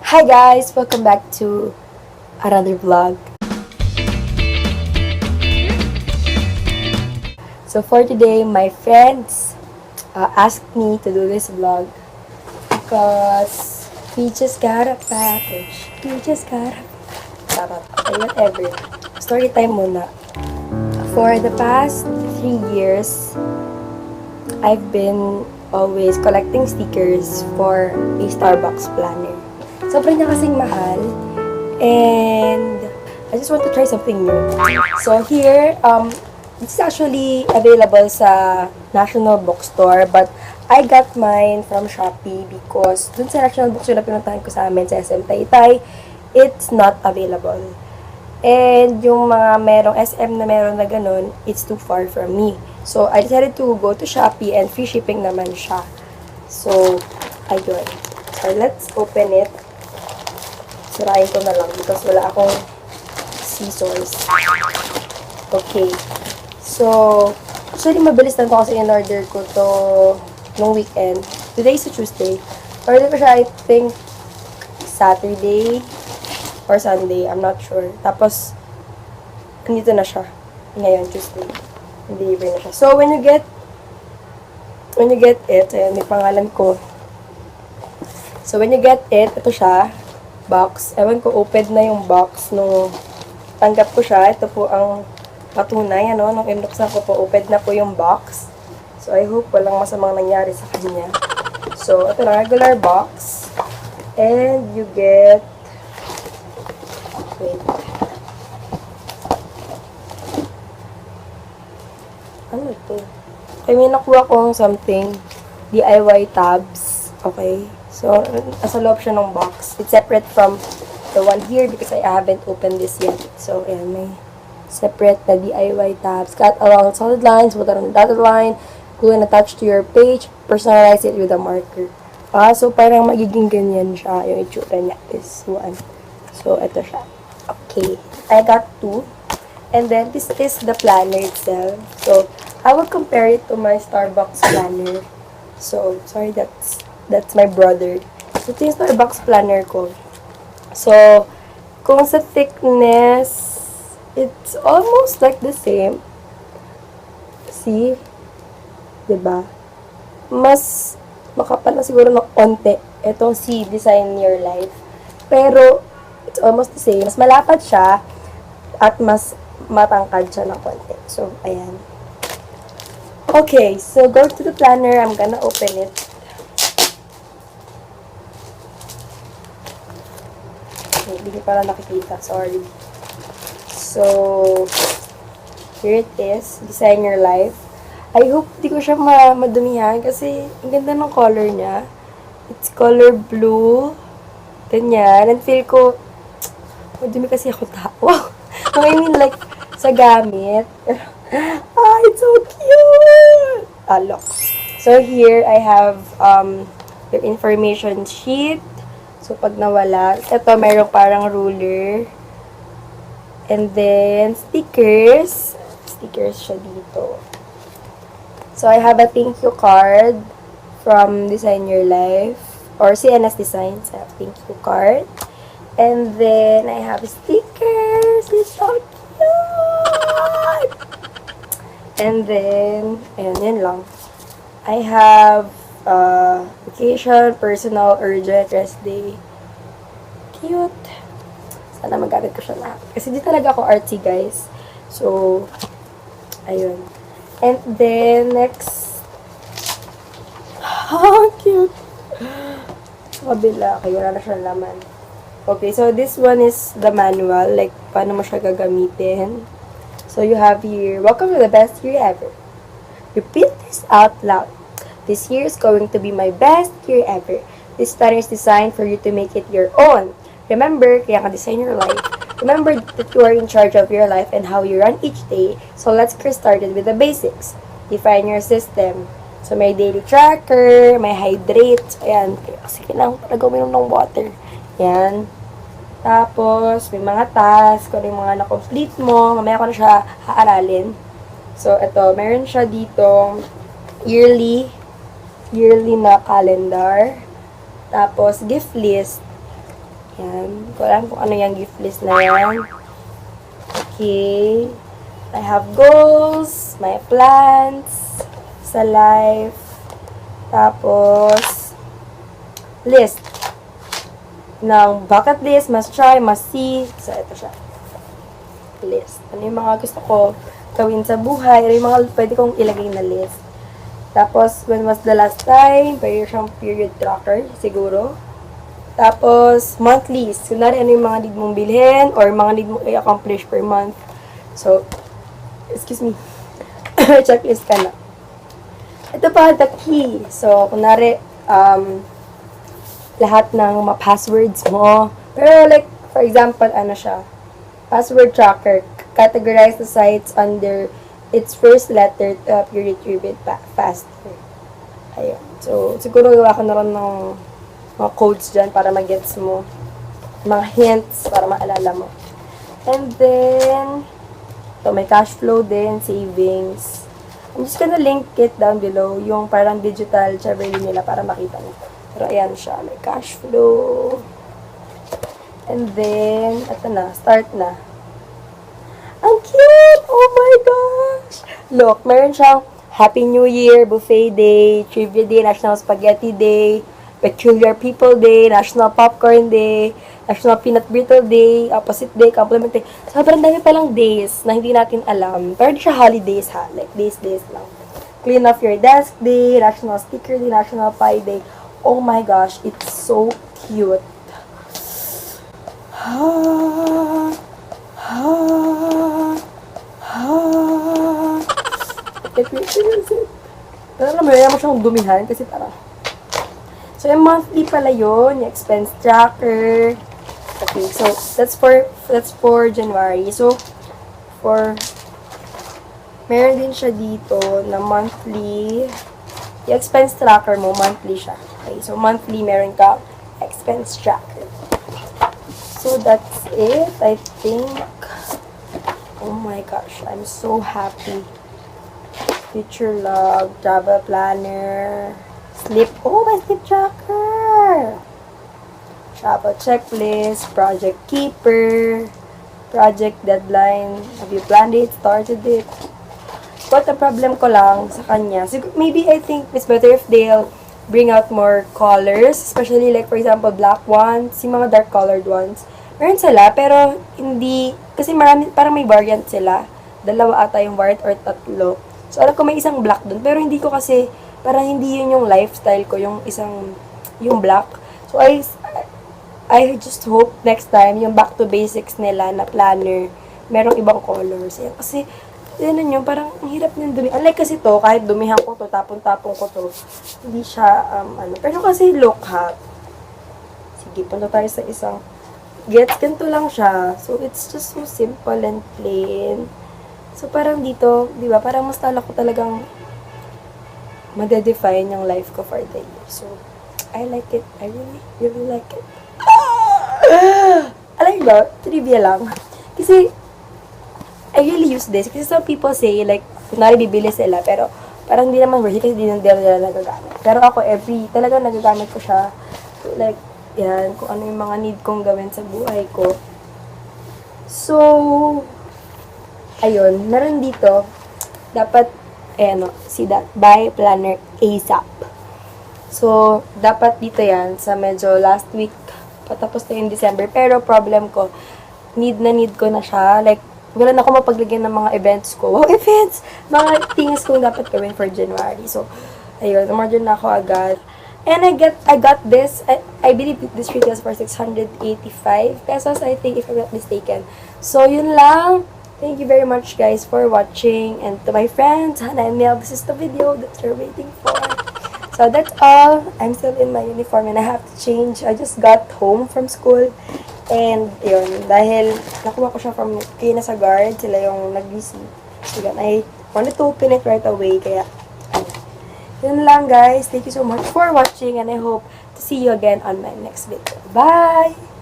Hi guys! Welcome back to another vlog. So for today, my friends asked me to do this vlog because we just got a package. We just got a charot. Okay, whatever. Story time muna. For the past 3 years, I've been always collecting stickers for a Starbucks planner. Sobrang niya kasing mahal. And I just want to try something new. So here, it's actually available sa National Bookstore, but I got mine from Shopee because dun sa National Bookstore na pinuntahan ko sa amin sa SM Taytay, it's not available. And yung mga merong SM na meron na ganun, it's too far from me. So I decided to go to Shopee and free shipping naman siya. So, ayun. So let's open it. Sirain ko na lang because wala akong scissors. Okay. So, actually mabilis lang to kasi in-order ko to nung weekend. Today is a Tuesday. Order ko siya, I think, Saturday or Sunday. I'm not sure. Tapos, nandito na siya. Ngayon, Tuesday. Deliver na siya. So, when you get it, ayan, may pangalan ko. So, when you get it, ito siya. Box. Ewan ko, open na yung box nung tanggap ko siya. Ito po ang patunay, ano, nung inboxan ko po, open na po yung box. So, I hope walang masamang nangyari sa kanya. So, ito na, regular box. And you get, wait. Ano ito? I mean, nakuha kong something, DIY tabs. Okay. So, nasa loob siya ng box. It's separate from the one here because I haven't opened this yet. So, ayan, may separate na DIY tabs. Cut along solid lines, put it on the dotted line, glue and attach to your page, personalize it with a marker. So, parang magiging ganyan siya. Yung itsura niya is one. So, ito siya. Okay. I got two. And then, this is the planner itself. So, I will compare it to my Starbucks planner. So, sorry, that's my brother. So, ito yung Starbucks planner ko. So, kung sa thickness, it's almost like the same. See? Diba? Mas makapal na siguro ng konti itong si Design Your Life. Pero, it's almost the same. Mas malapad siya at mas matangkad siya ng konti. So, ayan. Okay, so go to the planner. I'm gonna open it. Hindi pala nakikita. Sorry. So, here it is. Design Your Life. I hope di ko siya madumihan kasi ang ganda ng color niya. It's color blue. Ganyan. And feel ko, madumi kasi ako tao. I mean, like, sa gamit. It's so cute! Look. So, here, I have your information sheet. So, pag nawala, ito, mayroong parang ruler. And then, stickers. Stickers siya dito. So, I have a thank you card from Design Your Life. Or CNS Designs. I have thank you card. And then, I have stickers. It's so cute! And then, ayun, yun lang. I have vacation, personal, urgent, rest day. Cute. Sana magamit ko siya lahat. Kasi di talaga ako artsy, guys. So, ayun. And then, next. How cute. Sa kabila. Okay, wala na siyang laman. Okay, so this one is the manual. Like, paano mo siya gagamitin. So, you have here, welcome to the best year ever. Repeat this out loud. This year is going to be my best year ever. This planner is designed for you to make it your own. Remember, kaya ka design your life. Remember that you are in charge of your life and how you run each day. So, let's get started with the basics. Define your system. So, may daily tracker, may hydrate. So, ayan. Kasi kailangan talaga uminom ng water. Ayan. Tapos, may mga tasks, kung yung mga na-complete mo, mamaya ko na siya haaralin. So, ito, meron siya dito yearly na calendar. Tapos, gift list. Yan. Ko alam kung ano yung gift list na yan. Okay. I have goals, my plans sa life. Tapos, list ng bucket list, must try, must see. So, ito siya. List. Ano yung mga gusto ko gawin sa buhay. Ano yung mga pwede kong ilagay na list. Tapos, when was the last time? Pwede siyang period tracker, siguro. Tapos, monthlies. Kunwari, ano yung mga need mong bilhin or mga need mong i-accomplish per month. So, excuse me. Checklist ka na. Ito pa, the key. So, kunwari, lahat ng mga passwords mo. Pero, like, for example, ano siya? Password tracker. Categorize the sites under its first letter to help you retrieve it faster. Ayun. So, siguro gawa ko na rin ng mga codes dyan para mag-gets mo. Mga hints para maalala mo. And then, ito, may cash flow din, savings. I'm just gonna link it down below, yung parang digital traveling nila para makita mo. Pero ayan siya, may cash flow. And then, ito na, start na. Ang cute! Oh my gosh! Look, meron siyang Happy New Year, Buffet Day, Trivia Day, National Spaghetti Day, Peculiar People Day, National Popcorn Day, National Peanut Brittle Day, Opposite Day, Compliment Day. Sobrang dami palang days na hindi natin alam. Pero di siya holidays ha. Like, days lang. Clean off your desk day, National Sticker Day, National Pie Day. Oh my gosh, it's so cute. Pero naman, mo siyang dumihan kasi parang so, yung monthly pala yun, yung expense tracker. Okay, so, that's for January. So, meron din siya dito na monthly, yung expense tracker mo, monthly siya. Okay, so, monthly meron ka expense tracker. So, that's it, I think. Oh my gosh, I'm so happy. Future log, travel planner, sleep. Oh, my sleep tracker. Travel checklist, project keeper, project deadline. Have you planned it? Started it? But the problem ko lang sa kanya, maybe I think it's better if they'll bring out more colors, especially like for example black ones, yung mga dark colored ones. Meron sila, pero hindi, kasi marami, parang may variant sila. Dalawa ata yung variant or tatlo. So, alam ko may isang black dun, pero hindi ko kasi, parang hindi yun yung lifestyle ko, yung black. So, I just hope next time, yung back to basics nila na planner, merong ibang colors. Yan, kasi, yun yun, parang ang hirap niyang dumi. Unlike kasi to, kahit dumihan ko to, tapon-tapon ko to, hindi siya, Pero kasi look ha. Sige, punta tayo sa isang, ganito lang siya. So, it's just so simple and plain. So, parang dito, di ba, parang mas tala ko talagang madedefine yung life ko for the year. So, I like it. I really like it. Alam ba, trivia lang. Kasi, I really use this. Kasi some people say, like, kunwari bibili sila, pero parang hindi naman worth it kasi di nila nagagamit. Pero ako, talagang nagagamit ko siya. So, like, yan, kung ano yung mga need kong gawin sa buhay ko. So, ayun, meron dito, dapat, see that, buy planner ASAP. So, dapat dito yan, sa medyo last week, patapos na yung December. Pero, problem ko, need ko na siya. Like, wala na ako mapaglagyan ng mga events ko. Wow, events! Mga things kong dapat gawin for January. So, ayun, umorder na ako agad. And I got this, I believe this retails for 685 pesos, I think, if I'm not mistaken. So, yun lang. Thank you very much, guys, for watching. And to my friends, Hannah and Mel, this is the video that you're waiting for. So, that's all. I'm still in my uniform and I have to change. I just got home from school. And, yun, dahil nakuha ko siya from kay nasa guard, sila yung nag-busy. So, yun, I wanted to open it right away, kaya, yun lang, guys. Thank you so much for watching and I hope to see you again on my next video. Bye!